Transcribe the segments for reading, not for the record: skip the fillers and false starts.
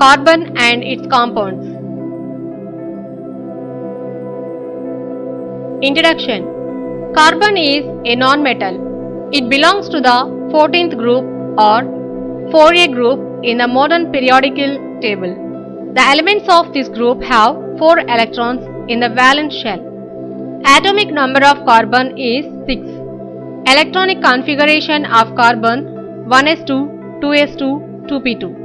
carbon and its compounds. Introduction. Carbon is a non-metal. It belongs to the 14th group or 4A group in the modern periodical table. The elements of this group have 4 electrons in the valence shell. Atomic number of carbon is 6. Electronic configuration of carbon 1s2, 2s2, 2p2.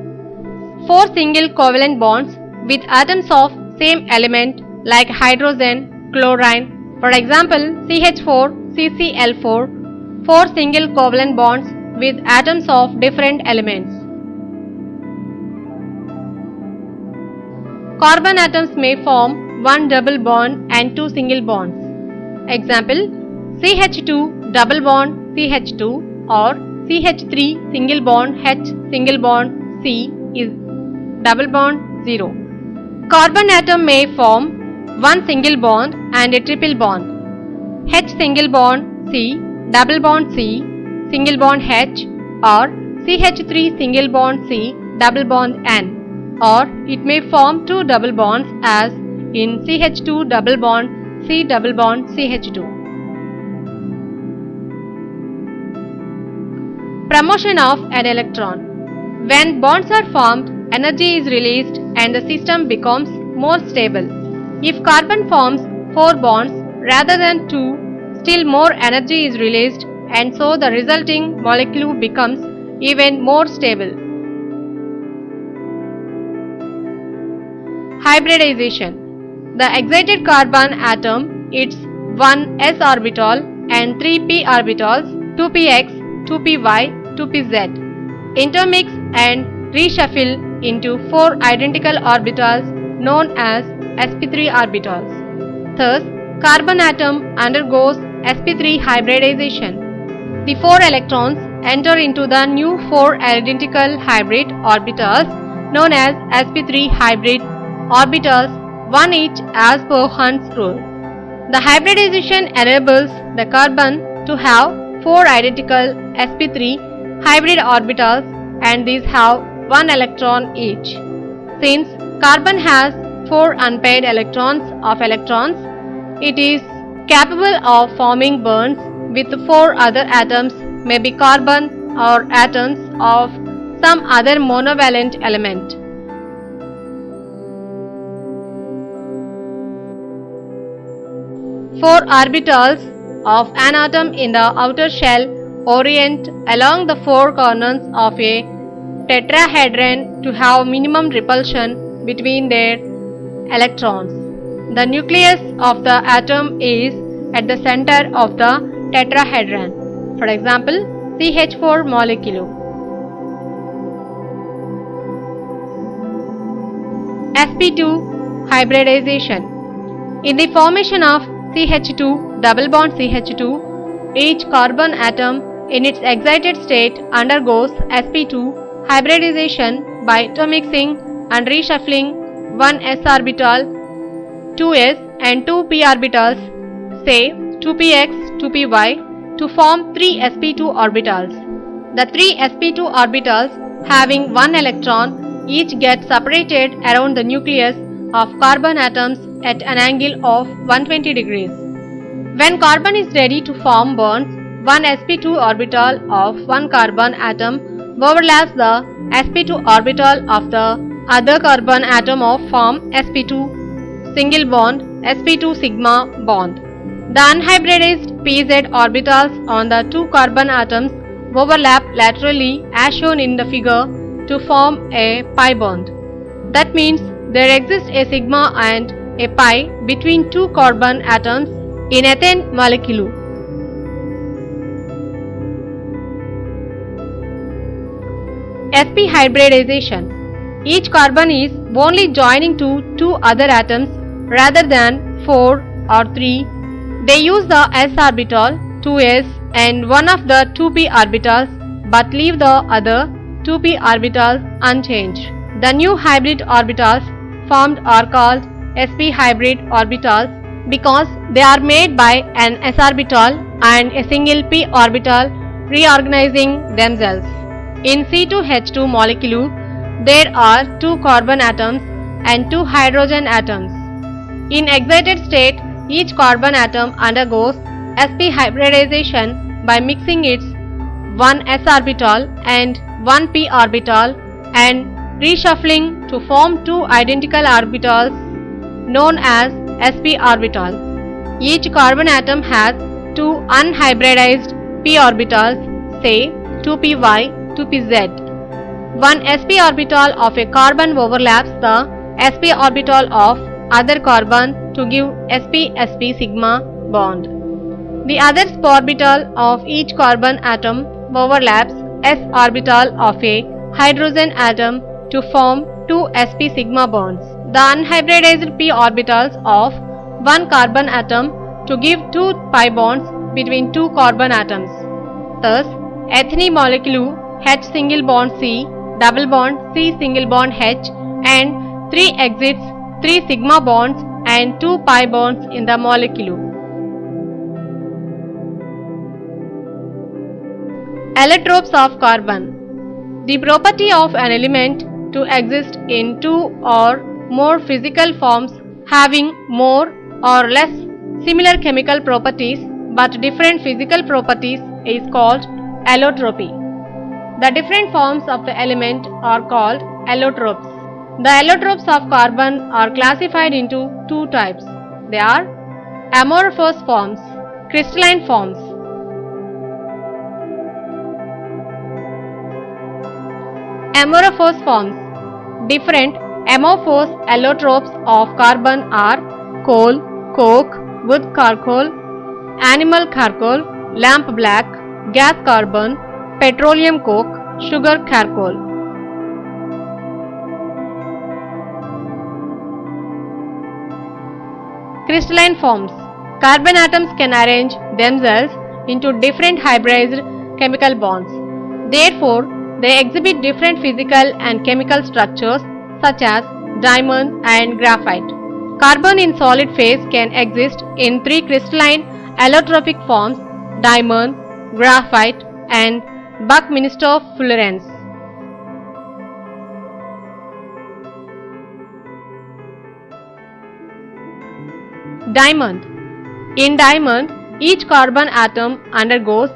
4 single covalent bonds with atoms of same element like hydrogen, chlorine, for example CH4, CCl4, 4 single covalent bonds with atoms of different elements. Carbon atoms may form 1 double bond and 2 single bonds. Example CH2 double bond CH2 or CH3 single bond H single bond C is double bond 0. Carbon atom may form 1 single bond and a triple bond. H single bond C, double bond C, single bond H, or CH3 single bond C, double bond N, or it may form 2 double bonds as in CH2 double bond C double bond CH2. Promotion of an electron. When bonds are formed, energy is released and the system becomes more stable. If carbon forms 4 bonds rather than 2, still more energy is released and so the resulting molecule becomes even more stable. Hybridization. The excited carbon atom, its 1 s orbital and 3 p orbitals, 2px, 2py, 2pz, intermix and reshuffle into 4 identical orbitals known as sp3 orbitals. Thus, carbon atom undergoes sp3 hybridization. The 4 electrons enter into the new 4 identical hybrid orbitals known as sp3 hybrid orbitals, one each as per Hund's rule. The hybridization enables the carbon to have 4 identical sp3 hybrid orbitals and these have 1 electron each. Since carbon has 4 unpaired electrons, it is capable of forming bonds with 4 other atoms, may be carbon or atoms of some other monovalent element. Four orbitals of an atom in the outer shell orient along the 4 corners of a tetrahedron to have minimum repulsion between their electrons. The nucleus of the atom is at the center of the tetrahedron. For example, CH4 molecule. sp2 hybridization. In the formation of CH2 double bond CH2, each carbon atom in its excited state undergoes sp2 hybridization by intermixing and reshuffling 1 s orbital, 2s and 2 p orbitals, say 2px, 2py, to form 3 sp2 orbitals. The 3 sp2 orbitals having 1 electron each get separated around the nucleus of carbon atoms at an angle of 120 degrees. When carbon is ready to form bonds, one sp2 orbital of one carbon atom overlaps the sp2 orbital of the other carbon atom of form sp2 single bond, sp2 sigma bond. The unhybridized pz orbitals on the 2 carbon atoms overlap laterally as shown in the figure to form a pi bond. That means there exists a sigma and a pi between 2 carbon atoms in ethane molecule. sp hybridization. Each carbon is only joining to 2 other atoms rather than 4 or 3. They use the s orbital, 2s and one of the 2p orbitals but leave the other 2p orbitals unchanged. The new hybrid orbitals formed are called sp hybrid orbitals because they are made by an s orbital and a single p orbital reorganizing themselves. In C2H2 molecule, there are 2 carbon atoms and 2 hydrogen atoms. In excited state, each carbon atom undergoes sp hybridization by mixing its 1 s orbital and 1 p orbital and reshuffling to form 2 identical orbitals known as sp orbitals. Each carbon atom has 2 unhybridized p orbitals, say 2py, 2pz. One sp orbital of a carbon overlaps the sp orbital of other carbon to give sp-sp sigma bond. The other s orbital of each carbon atom overlaps s orbital of a hydrogen atom to form 2 sp sigma bonds. The unhybridized p orbitals of one carbon atom to give 2 pi bonds between 2 carbon atoms. Thus, ethene molecule H single bond C, double bond C single bond H and 3 exits 3 sigma bonds and 2 pi bonds in the molecule. Allotropes of carbon. The property of an element to exist in 2 or more physical forms having more or less similar chemical properties but different physical properties is called allotropy. The different forms of the element are called allotropes. The allotropes of carbon are classified into 2 types. They are amorphous forms, crystalline forms. Amorphous forms. Different amorphous allotropes of carbon are coal, coke, wood charcoal, animal charcoal, lamp black, gas carbon, petroleum coke, sugar charcoal. Crystalline forms. Carbon atoms can arrange themselves into different hybridized chemical bonds. Therefore, they exhibit different physical and chemical structures such as diamond and graphite. Carbon in solid phase can exist in 3 crystalline allotropic forms: diamond, graphite and Buckminster fullerenes. Diamond. In diamond, each carbon atom undergoes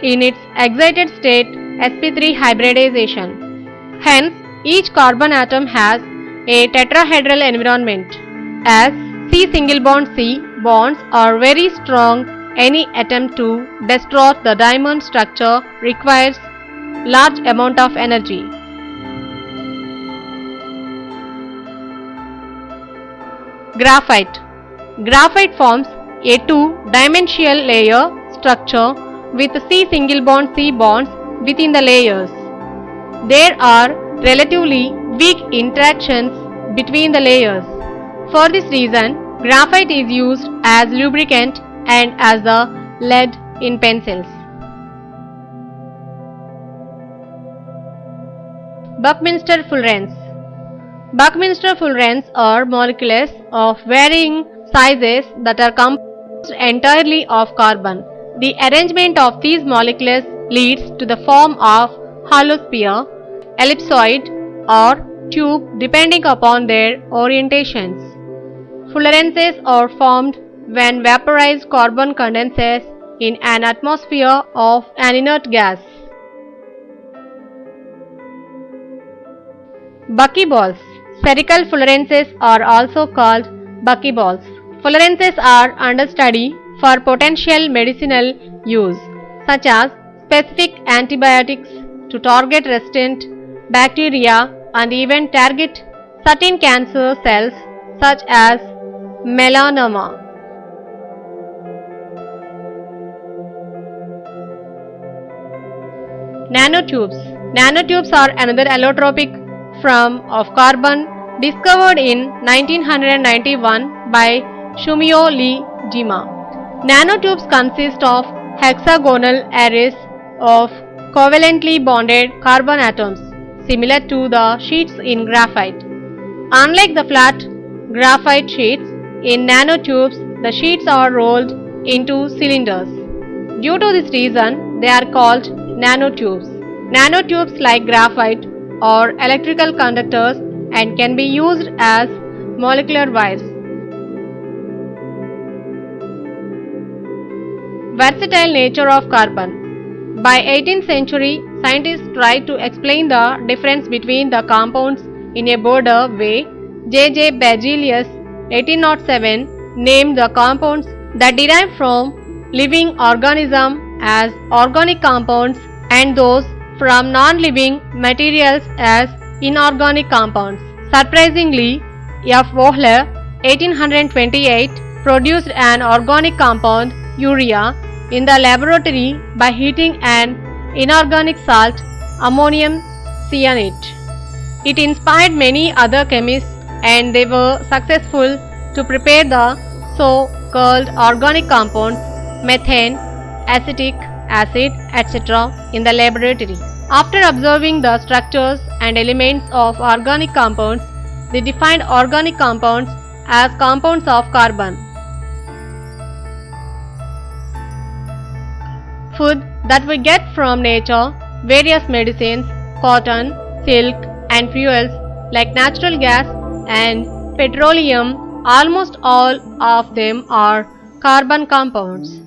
in its excited state sp3 hybridization. Hence, each carbon atom has a tetrahedral environment. As C single bond C bonds are very strong, any attempt to distort the diamond structure requires large amount of energy. Graphite. Graphite forms a 2-dimensional layer structure with C single bond C bonds within the layers. There are relatively weak interactions between the layers. For this reason, graphite is used as lubricant and as the lead in pencils. Buckminster fullerenes. Buckminster fullerenes are molecules of varying sizes that are composed entirely of carbon. The arrangement of these molecules leads to the form of hollow sphere, ellipsoid or tube depending upon their orientations. Fullerences are formed when vaporized carbon condenses in an atmosphere of an inert gas. Buckyballs. Spherical fullerences are also called buckyballs. Fullerences are under study for potential medicinal use, such as specific antibiotics to target resistant bacteria and even target certain cancer cells such as melanoma. Nanotubes. Nanotubes are another allotropic form of carbon discovered in 1991 by Shumio Lee Jima. Nanotubes consist of hexagonal arrays of covalently bonded carbon atoms, similar to the sheets in graphite. Unlike the flat graphite sheets, in nanotubes the sheets are rolled into cylinders. Due to this reason, they are called nanotubes. Nanotubes, like graphite, or electrical conductors and can be used as molecular wires. Versatile nature of carbon. By 18th century, scientists tried to explain the difference between the compounds in a broader way. J. Berzelius, 1807, named the compounds that derive from living organisms as organic compounds and those from non-living materials as inorganic compounds. Surprisingly, F. Wohler, 1828, produced an organic compound, urea, in the laboratory by heating an inorganic salt, ammonium cyanide. It inspired many other chemists and they were successful to prepare the so-called organic compounds, methane, acetic acid, etc. in the laboratory. After observing the structures and elements of organic compounds, they defined organic compounds as compounds of carbon. Food that we get from nature, various medicines, cotton, silk and fuels like natural gas and petroleum, almost all of them are carbon compounds.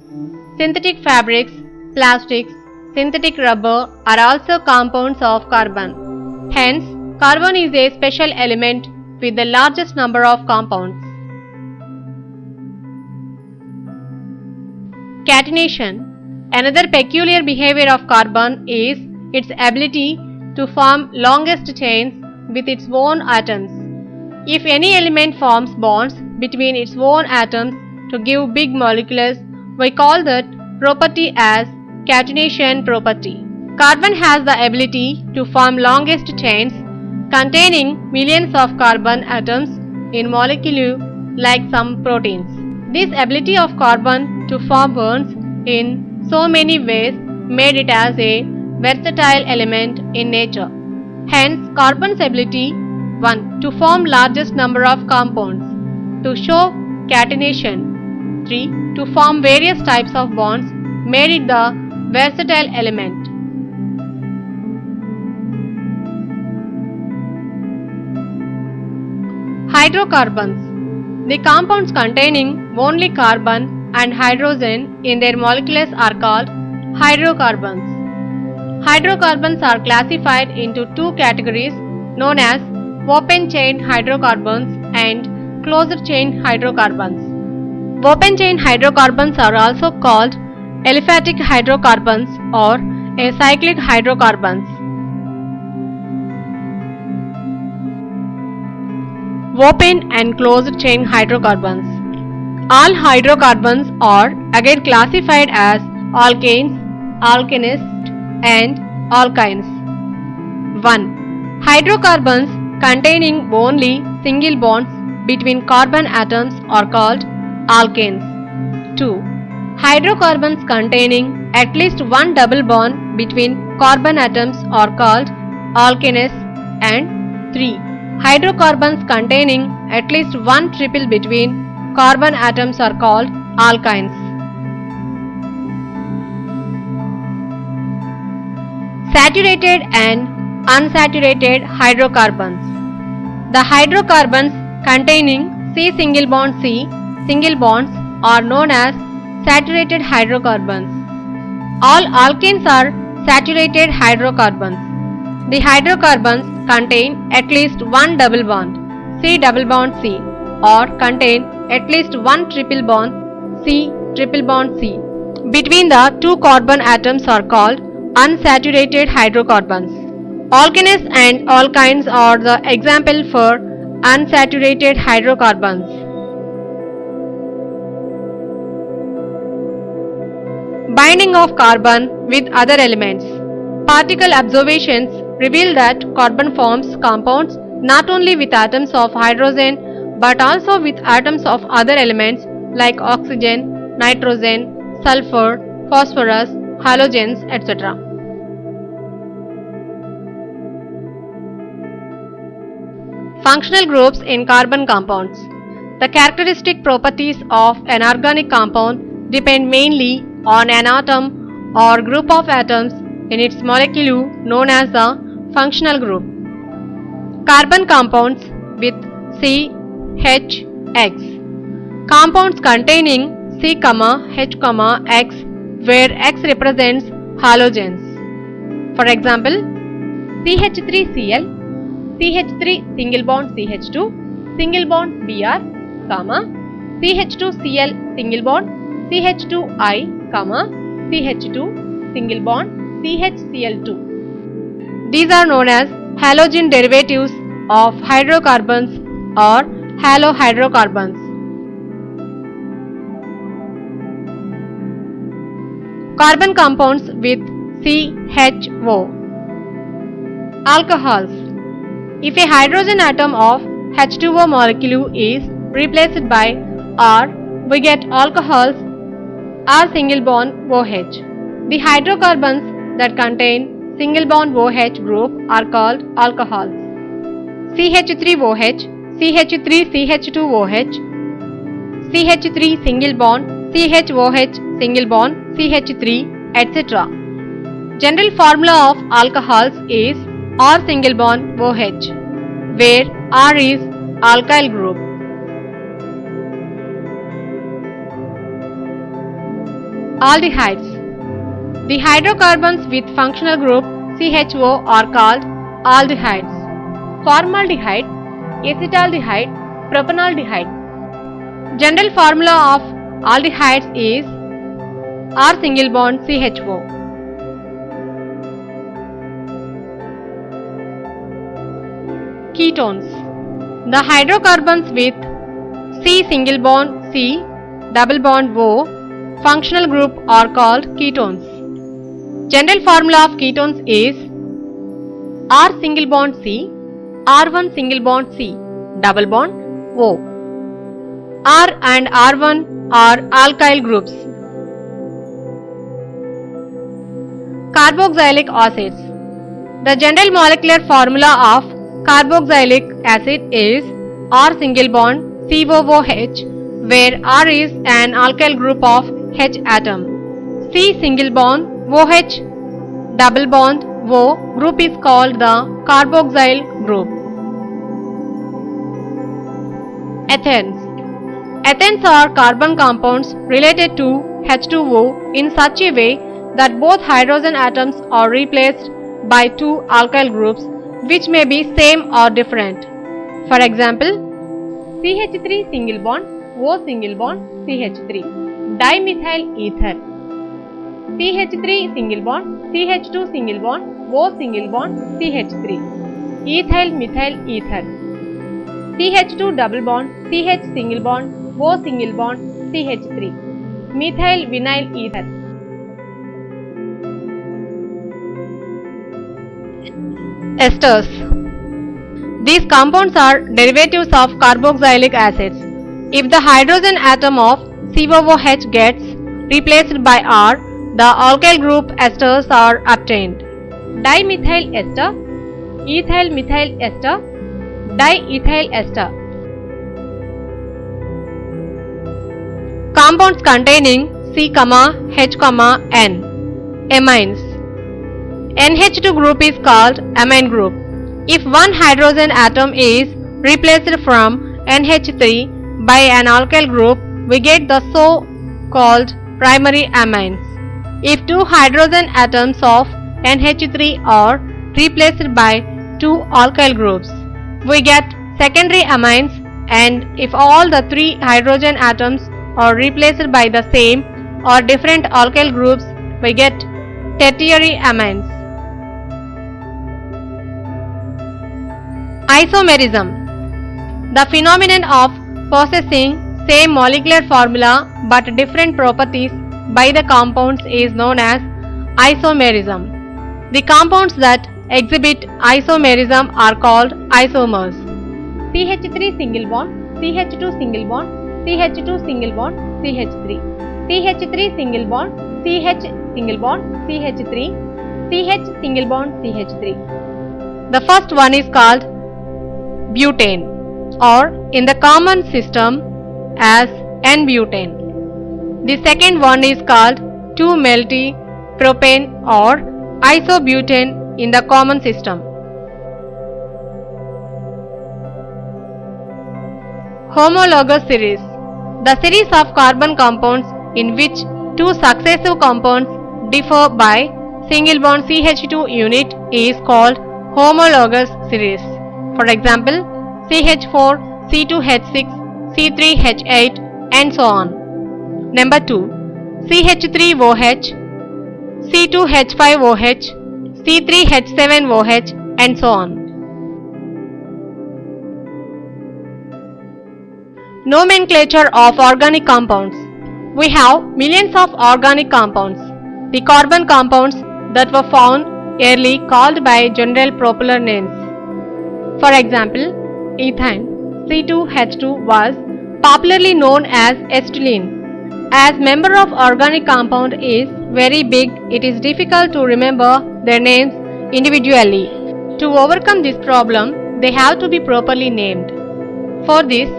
Synthetic fabrics, plastics, synthetic rubber are also compounds of carbon. Hence, carbon is a special element with the largest number of compounds. Catenation. Another peculiar behavior of carbon is its ability to form longest chains with its own atoms. If any element forms bonds between its own atoms to give big molecules, we call that property as catenation property. Carbon has the ability to form longest chains containing millions of carbon atoms in molecule like some proteins. This ability of carbon to form bonds in so many ways made it as a versatile element in nature. Hence, carbon's ability 1. To form largest number of compounds, to show catenation. 3. To form various types of bonds made it the versatile element. Hydrocarbons. The compounds containing only carbon and hydrogen in their molecules are called hydrocarbons. Hydrocarbons are classified into two categories known as open-chain hydrocarbons and closed-chain hydrocarbons. Open-chain hydrocarbons are also called aliphatic hydrocarbons or acyclic hydrocarbons. Open and closed-chain hydrocarbons. All hydrocarbons are again classified as alkanes, alkenes and alkynes. 1. Hydrocarbons containing only single bonds between carbon atoms are called alkanes. 2. Hydrocarbons containing at least one double bond between carbon atoms are called alkenes. And 3. Hydrocarbons containing at least one triple between carbon atoms are called alkynes. Saturated and unsaturated hydrocarbons. The hydrocarbons containing C single bond C single bonds are known as saturated hydrocarbons. All alkanes are saturated hydrocarbons. The hydrocarbons contain at least one double bond C double bond C or contain at least one triple bond C triple bond C between the two carbon atoms are called unsaturated hydrocarbons. Alkenes and alkynes are the example for unsaturated hydrocarbons. Binding of carbon with other elements. Particle observations reveal that carbon forms compounds not only with atoms of hydrogen but also with atoms of other elements like oxygen, nitrogen, sulfur, phosphorus, halogens, etc. Functional groups in carbon compounds. The characteristic properties of an organic compound depend mainly on an atom or group of atoms in its molecule known as the functional group. Carbon compounds with CHX. Compounds containing C, H, X where X represents halogens. For example, CH3Cl, CH3 single bond CH2, single bond Br, CH2Cl single bond CH2I, CH2 single bond CHCl2. These are known as halogen derivatives of hydrocarbons or halohydrocarbons. Carbon compounds with CHO. Alcohols. If a hydrogen atom of H2O molecule is replaced by R, we get alcohols R single bond OH. The hydrocarbons that contain single bond OH group are called alcohols. CH3OH, CH3CH2OH, CH3 single bond CHOH single bond CH3, etc. General formula of alcohols is R single bond OH, where R is alkyl group. Aldehydes. The hydrocarbons with functional group CHO are called aldehydes. Formaldehyde, acetaldehyde, propanaldehyde. General formula of aldehydes is R single bond CHO. Ketones. The hydrocarbons with C single bond C, double bond O, functional group are called ketones. General formula of ketones is R single bond C, R1 single bond C, double bond O. R and R1 are alkyl groups. Carboxylic acids. The general molecular formula of carboxylic acid is R single bond COOH, where R is an alkyl group of H atom. C single bond OH double bond O group is called the carboxyl group. Ethanes. Ethanes are carbon compounds related to H2O in such a way that both hydrogen atoms are replaced by two alkyl groups which may be same or different. For example, CH3 single bond O single bond CH3, dimethyl ether. CH3 single bond CH2 single bond O single bond CH3, ethyl methyl ether. CH2 double bond CH single bond O single bond CH3, methyl vinyl ether. Esters. These compounds are derivatives of carboxylic acids. If the hydrogen atom of COOH gets replaced by R, the alkyl group esters are obtained. Dimethyl ester, ethyl methyl ester, diethyl ester. Compounds containing C, H, N. Amines. NH2 group is called amine group. If one hydrogen atom is replaced from NH3 by an alkyl group, we get the so-called primary amines. If two hydrogen atoms of NH3 are replaced by two alkyl groups, we get secondary amines, and if all the three hydrogen atoms are replaced by the same or different alkyl groups, we get tertiary amines. Isomerism. The phenomenon of possessing same molecular formula but different properties by the compounds is known as isomerism. The compounds that exhibit isomerism are called isomers. CH3 single bond, CH2 single bond, CH2 single bond, CH3, CH3 single bond, CH single bond, CH3, CH single bond, CH3. The first one is called butane, or in the common system as N-butane. The second one is called 2-melty-propane or isobutane in the common system. Homologous series. The series of carbon compounds in which two successive compounds differ by single bond CH2 unit is called homologous series. For example, CH4, C2H6, C3H8 and so on. Number 2. CH3OH, C2H5OH, C3H7OH and so on. Nomenclature of organic compounds. We have millions of organic compounds. The carbon compounds that were found early called by general popular names. For example, ethane C2H2 was popularly known as acetylene. As member of organic compound is very big, it is difficult to remember their names individually. To overcome this problem, they have to be properly named. For this,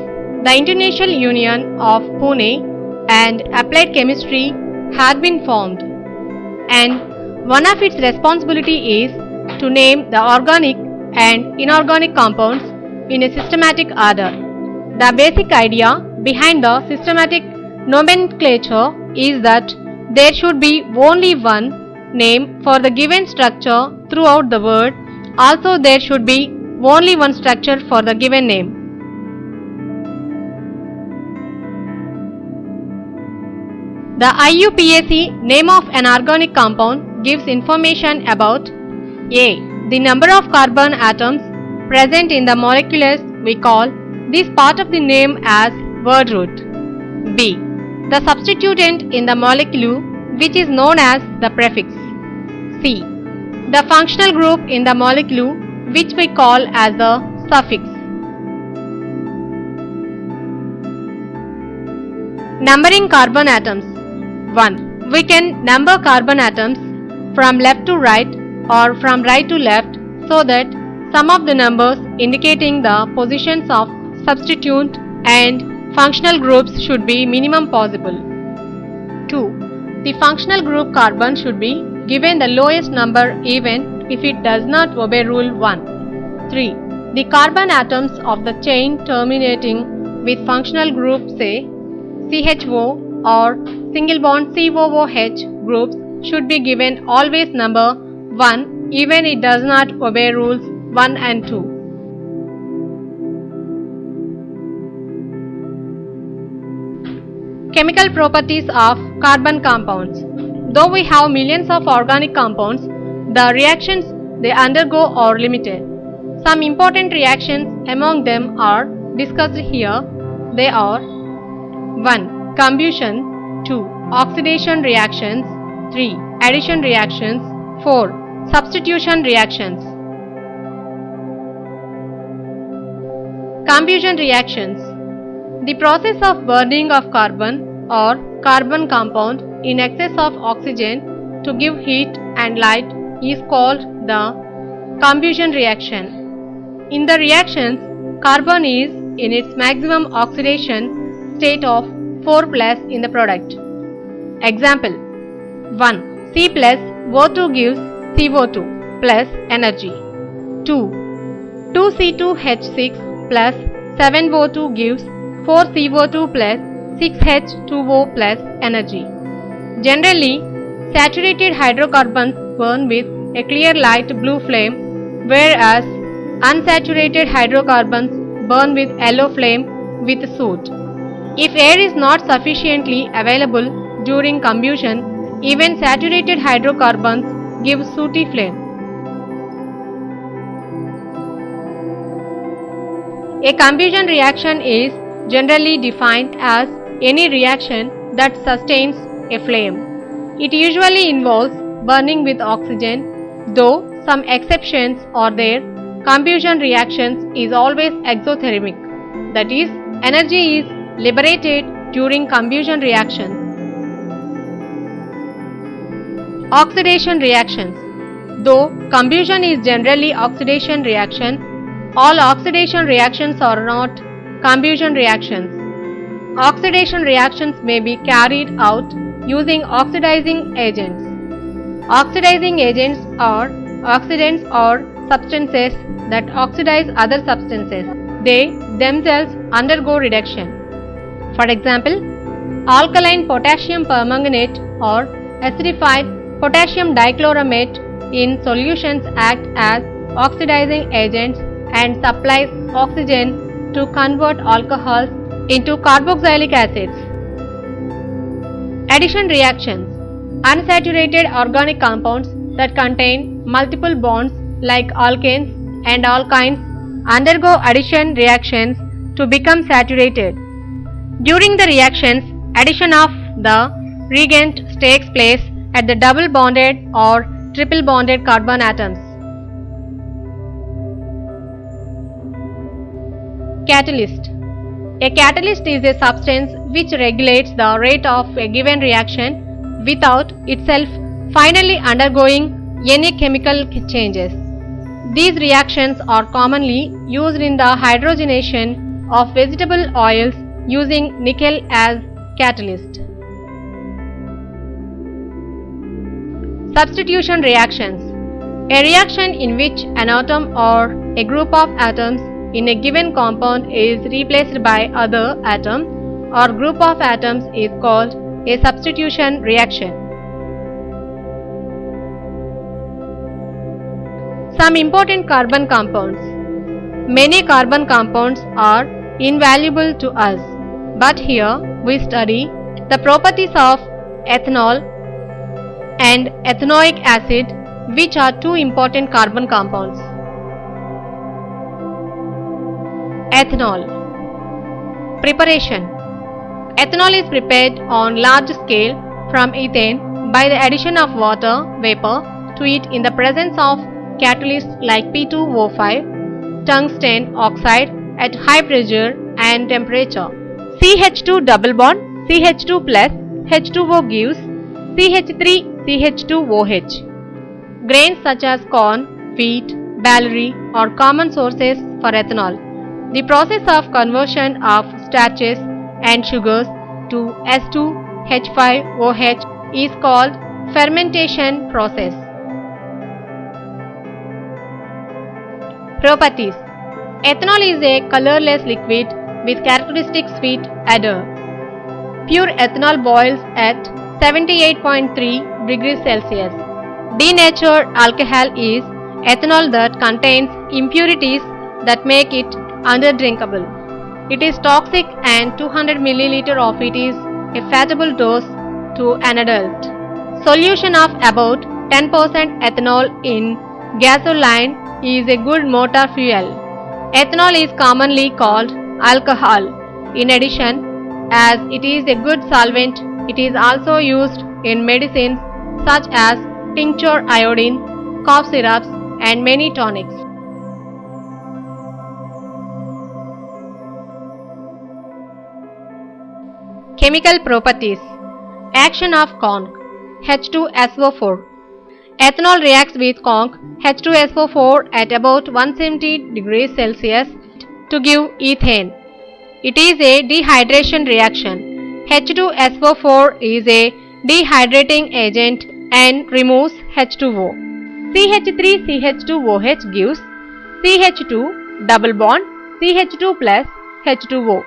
the International Union of Pune and Applied Chemistry had been formed, and one of its responsibility is to name the organic and inorganic compounds in a systematic order. The basic idea behind the systematic nomenclature is that there should be only one name for the given structure throughout the word. Also, there should be only one structure for the given name. The IUPAC name of an organic compound gives information about A. The number of carbon atoms present in the molecules. We call this part of the name as word root. B. The substituent in the molecule, which is known as the prefix. C. The functional group in the molecule, which we call as the suffix. Numbering carbon atoms. 1. We can number carbon atoms from left to right or from right to left so that some of the numbers indicating the positions of substituent and functional groups should be minimum possible. 2. The functional group carbon should be given the lowest number even if it does not obey rule 1. 3. The carbon atoms of the chain terminating with functional group say CHO or single bond COOH groups should be given always number 1 even it does not obey rules 1 and 2. Chemical properties of carbon compounds. Though we have millions of organic compounds, the reactions they undergo are limited. Some important reactions among them are discussed here. They are 1. Combustion, 2. Oxidation reactions, 3. Addition reactions, 4. Substitution reactions. Combustion reactions. The process of burning of carbon or carbon compound in excess of oxygen to give heat and light is called the combustion reaction. In the reactions, carbon is in its maximum oxidation state of 4+ in the product. Example 1. C plus O2 gives CO2 plus energy. 2. 2C2H6 plus 7O2 gives 4CO2 plus 6H2O plus energy. Generally, saturated hydrocarbons burn with a clear light blue flame, whereas unsaturated hydrocarbons burn with yellow flame with soot. If air is not sufficiently available during combustion, even saturated hydrocarbons give sooty flame. A combustion reaction is generally defined as any reaction that sustains a flame. It usually involves burning with oxygen, though some exceptions are there. Combustion reactions is always exothermic, that is, energy is liberated during combustion reactions. Oxidation reactions. Though combustion is generally oxidation reaction, all oxidation reactions are not combustion reactions. Oxidation reactions may be carried out using oxidizing agents. Oxidizing agents are oxidants or substances that oxidize other substances. they themselves undergo reduction. For example, alkaline potassium permanganate or acidified potassium dichloramate in solutions act as oxidizing agents and supplies oxygen to convert alcohols into carboxylic acids. Addition reactions. Unsaturated organic compounds that contain multiple bonds like alkanes and alkynes undergo addition reactions to become saturated. During the reactions, addition of the reagent takes place at the double bonded or triple bonded carbon atoms. Catalyst. A catalyst is a substance which regulates the rate of a given reaction without itself finally undergoing any chemical changes. These reactions are commonly used in the hydrogenation of vegetable oils using nickel as catalyst. Substitution reactions. A reaction in which an atom or a group of atoms in a given compound is replaced by other atom or group of atoms is called a substitution reaction. Some important carbon compounds. Many carbon compounds are invaluable to us, but here we study the properties of ethanol and ethanoic acid, which are two important carbon compounds. Ethanol. Preparation. Ethanol is prepared on large scale from ethane by the addition of water vapor to it in the presence of catalysts like P2O5, tungsten oxide at high pressure and temperature. CH2 double bond CH2 plus H2O gives CH3CH2OH. Grains such as corn, wheat, barley are common sources for ethanol. The process of conversion of starches and sugars to S2H5OH is called fermentation process. Properties. Ethanol is a colorless liquid with characteristic sweet odor. Pure ethanol boils at 78.3 degrees Celsius. Denatured alcohol is ethanol that contains impurities that make it undrinkable. It is toxic and 200 ml of it is a fatable dose to an adult. Solution of about 10% ethanol in gasoline is a good motor fuel. Ethanol is commonly called alcohol. In addition, as it is a good solvent, it is also used in medicines such as tincture iodine, cough syrups, and many tonics. Chemical properties. Action of conch H2SO4. Ethanol reacts with conch H2SO4 at about 170 degrees Celsius to give ethane. It is a dehydration reaction. H2SO4 is a dehydrating agent and removes H2O. CH3CH2OH gives CH2 double bond CH2 plus H2O.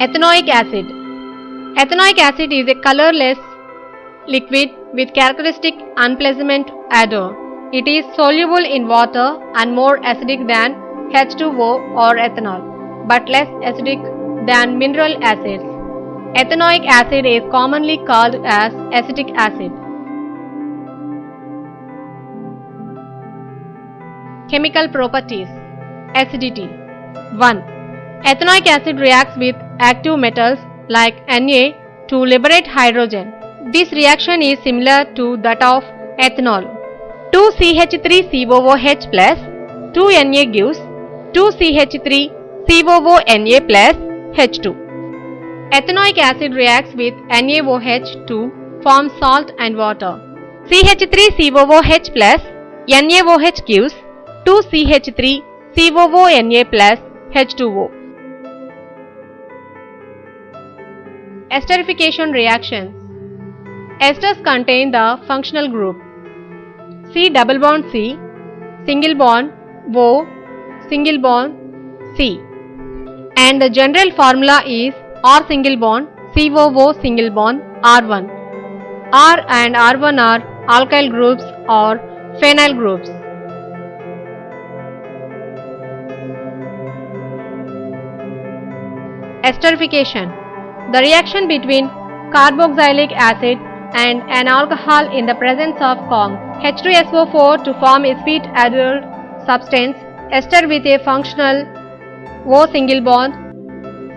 Ethanoic acid. Ethanoic acid is a colorless liquid with characteristic unpleasant odor. It is soluble in water and more acidic than H2O or ethanol, but less acidic than mineral acids. Ethanoic acid is commonly called as acetic acid. Chemical properties. Acidity. 1. Ethanoic acid reacts with active metals like Na to liberate hydrogen. This reaction is similar to that of ethanol. 2CH3COOH plus 2Na gives 2CH3COONA plus H2. Ethanoic acid reacts with NaOH to form salt and water. CH3COOH plus NaOH gives 2CH3COONA plus H2O. Esterification reactions. Esters contain the functional group C double bond C, single bond O, single bond C. And the general formula is R single bond COO single bond R1. R and R1 are alkyl groups or phenyl groups. Esterification. The reaction between carboxylic acid and an alcohol in the presence of H2SO4 to form a sweet adult substance ester with a functional O single bond,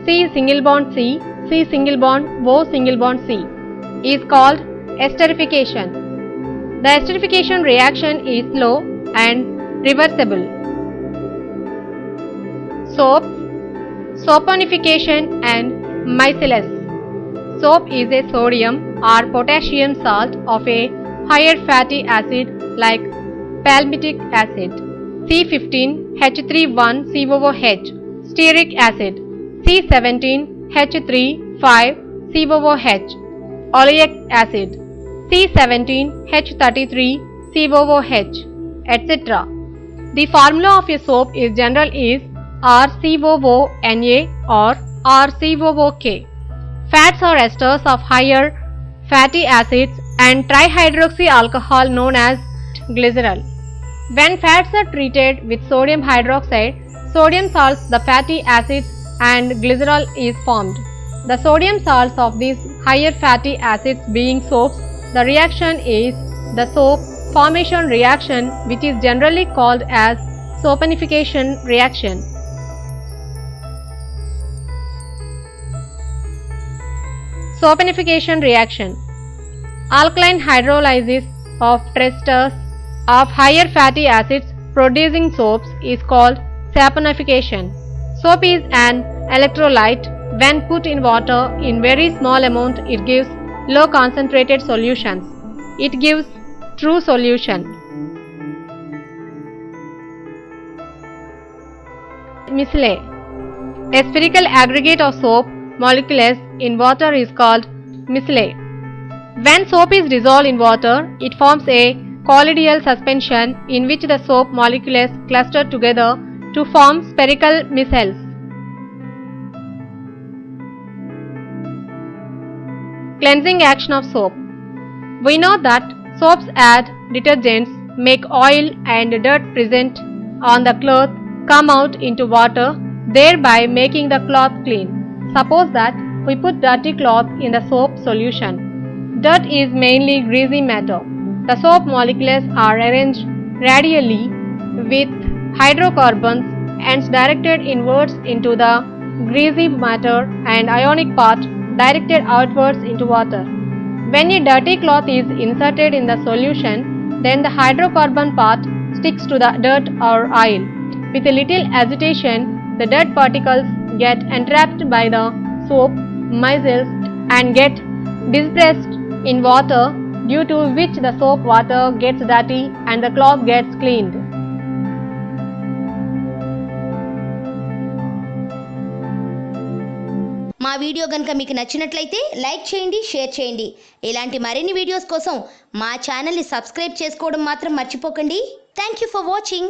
C single bond C, C single bond O single bond C is called esterification. The esterification reaction is slow and reversible. Soaps, soponification and micelles. Soap is a sodium or potassium salt of a higher fatty acid like palmitic acid, C15H31COOH, stearic acid, C17H35COOH, oleic acid, C17H33COOH, etc. The formula of a soap in general is RCOONA or RCOOK. Fats or esters of higher fatty acids and trihydroxy alcohol known as glycerol. When fats are treated with sodium hydroxide, sodium salts the fatty acids and glycerol is formed. The sodium salts of these higher fatty acids being soaps, the reaction is the soap formation reaction, which is generally called as soponification reaction. Soponification reaction. Alkaline hydrolysis of esters of higher fatty acids producing soaps is called saponification. Soap is an electrolyte. When put in water in very small amount, it gives low concentrated solutions. It gives true solution. Micelle. A spherical aggregate of soap molecules in water is called micelle. When soap is dissolved in water, it forms a colloidal suspension in which the soap molecules cluster together to form spherical micelles. Cleansing action of soap. We know that soaps add detergents, make oil and dirt present on the cloth come out into water, thereby making the cloth clean. Suppose that we put dirty cloth in the soap solution. Dirt is mainly greasy matter. The soap molecules are arranged radially with hydrocarbons and directed inwards into the greasy matter and ionic part directed outwards into water. When a dirty cloth is inserted in the solution, then the hydrocarbon part sticks to the dirt or oil. With a little agitation, the dirt particles get entrapped by the soap micelles and get dispersed in water, due to which the soap water gets dirty and the cloth gets cleaned. మా video గనుక మీకు నచ్చినట్లయితే like చేయండి, share చేయండి. ఇలాంటి మరిన్ని videos కోసం మా ఛానల్ని సబ్స్క్రైబ్ చేసుకోవడం మాత్రం మర్చిపోకండి. Thank you for watching.